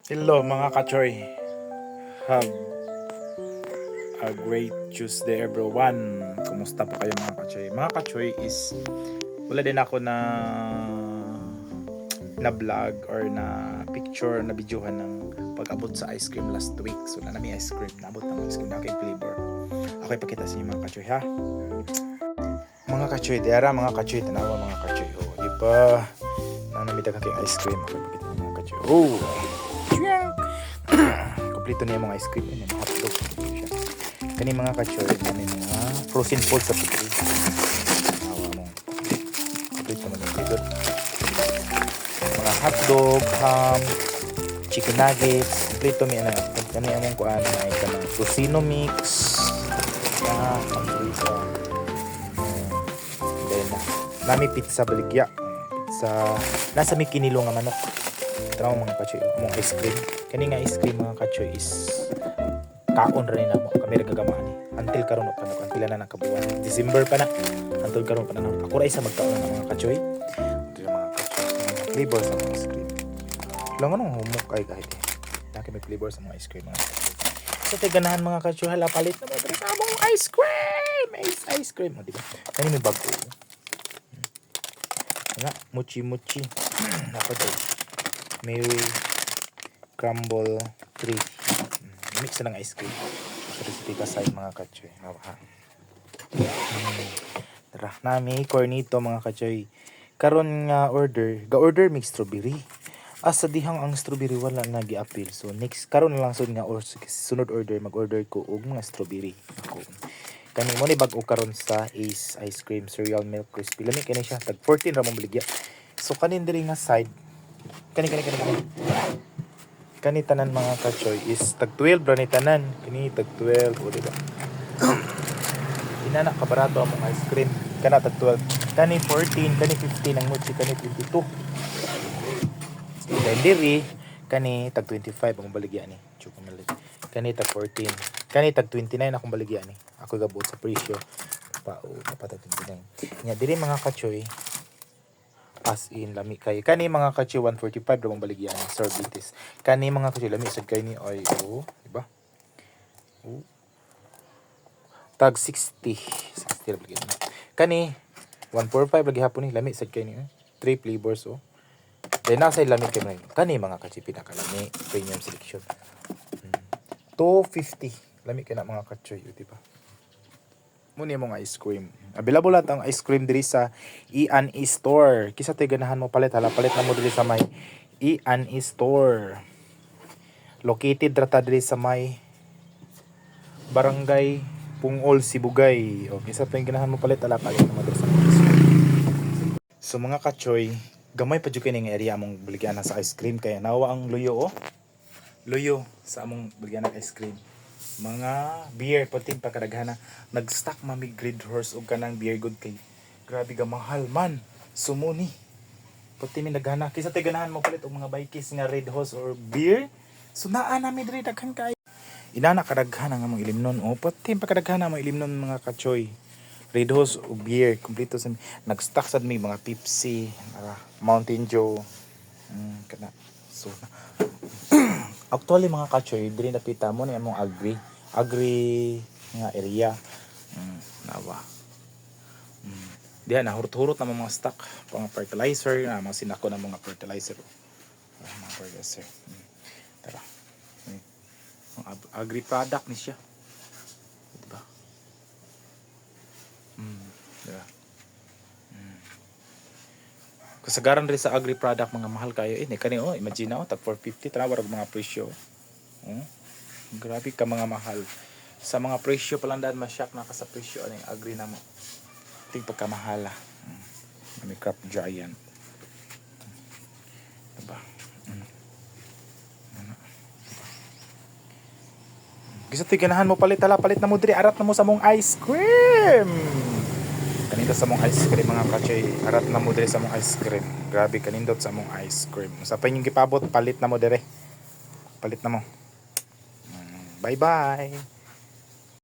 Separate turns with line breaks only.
Hello mga kachoy. Have a great Tuesday everyone. Kumusta po kayo mga kachoy? Mga kachoy is wala din ako na vlog or na picture na videohan ng pag-abot sa ice cream last week. So na namin ice cream, naabot ng ice cream na aking flavor. Ako ipakita sa inyo mga kachoy ha. Mga kachoy, diara mga kachoy, tanawa mga kachoy. Oh, di ba? Na namin daghang ice cream. Ako ipakita sa mga kachoy. Oh. Kompleto niya mga ice cream yun, mga hotdog siya. Kani mga kachoy, namin mga frozen food sa putri. Awa mo. Kompleto naman yung flavor. Mga hotdog, ham, chicken nuggets, kompleto may ano. Kani among kuan na kanang tocino mix. Pang-pizza. Then nami pizza baligya. Pizza nasa may kinilo nga manok. Traw mga kachoy, mong ice cream. Kani nga ice cream mga kachoy is kaon rin na mo kami nagagamaan ni. Until karon pa na pila na nakabuwan. December pa na. Until karon pa na. Ako ra isa magkaon ng mga kachoy. Ito yung mga kachoy, mga flavor sa mga ice cream. Lang anong humok ay kahit eh. Naki may flavor sa mga ice cream mga kachoy. So tay ganahan mga kachoy, hala palit na mga kamong ice cream. Ice cream, di ba? Kani may bago. Nga mochi. Napagay. May crumble 3 mix na ng ice cream sa recipe ka sa mga kachoy. Tara nami cornito mga kachoy karon nga order mix strawberry sa dihang ang strawberry wala na gi-appeal, so next karon lang sud nga or sunod order mag-order ko og mga strawberry ako kani mo ni bag-o karon sa Ace ice cream cereal milk crispy lami kani siya tag 14 ra mo baligya, so kanin diri nga side kani tanan mga kachoy is tag 12 ra ni tanan kini tag 12 o diba inana ka barato ang mga ice cream kana tag 12 kani 14 kani 15 ang mochi kani 22 then diri kani tag 25 ang baligya ni kani tag 14 kani tag 29 akong baligya ni ako gabot sa presyo pa o patag 29 nya diri mga kachoy as in lami kay kani mga kachoy 145 ramong baligyan sorbitis kani mga kachoy lami sad kay ni oy diba tag 60 ra baligyan kani 145 lagi hapon ni lami sad kay ni 3 flavors then nasa lami kay kani mga kachoy pinakalami premium selection 250 lami kay na mga kachoy diba muna yung mga ice cream. Available lahat ang ice cream diri sa E&E Store. Kisa tayo ganahan mo palit. Hala, palit na mo diri sa may E&E Store. Located rata diri sa may Barangay Pungol, Sibugay. O, kisa tayo ganahan mo palit. Hala, palit na mo diri sa may ice cream. So mga kachoy, gamay pa dyan kayo ng area among baligyan sa ice cream. Kaya nawa ang luyo Luyo sa among baligyan ng ice cream. Mga beer pati pagkadaghana nag-stock mami Great Horse og kanang beer good kay grabe ga mahal man sumuni pati mi naghana kisa tay ganahan mo palit og mga bikes nga Red Horse or beer so naa nami diri daghan kay inana kadaghan nga mong ilimnon pati pagkadaghana mo ilimnon mga kachoy Red Horse o beer kompleto sa nag-stock sad mi mga Pepsi Mountain Dew kana so actually mga kachoy diri nakita mo ni among agri nga area nawa diyan na hurot-hurot na mga stock pang fertilizer na mga sinako na mga fertilizer tara mga agri product ni siya diba diba kasagaran rin sa agri product mga mahal kayo kani imagine tag 450 tawag mga presyo grabe ka mga mahal sa mga presyo palandaan ma-shock na ka sa presyo aning agri na mo ting pagkamahala may crop giant diba gusto tiganahan mo palit na mo diri arat na mo sa mong ice cream kanindot sa mong ice cream mga kachoy arat na mo diri sa mong ice cream grabe kanindot sa mong ice cream sa pa yung gipabot palit na mo diri palit na mo bye bye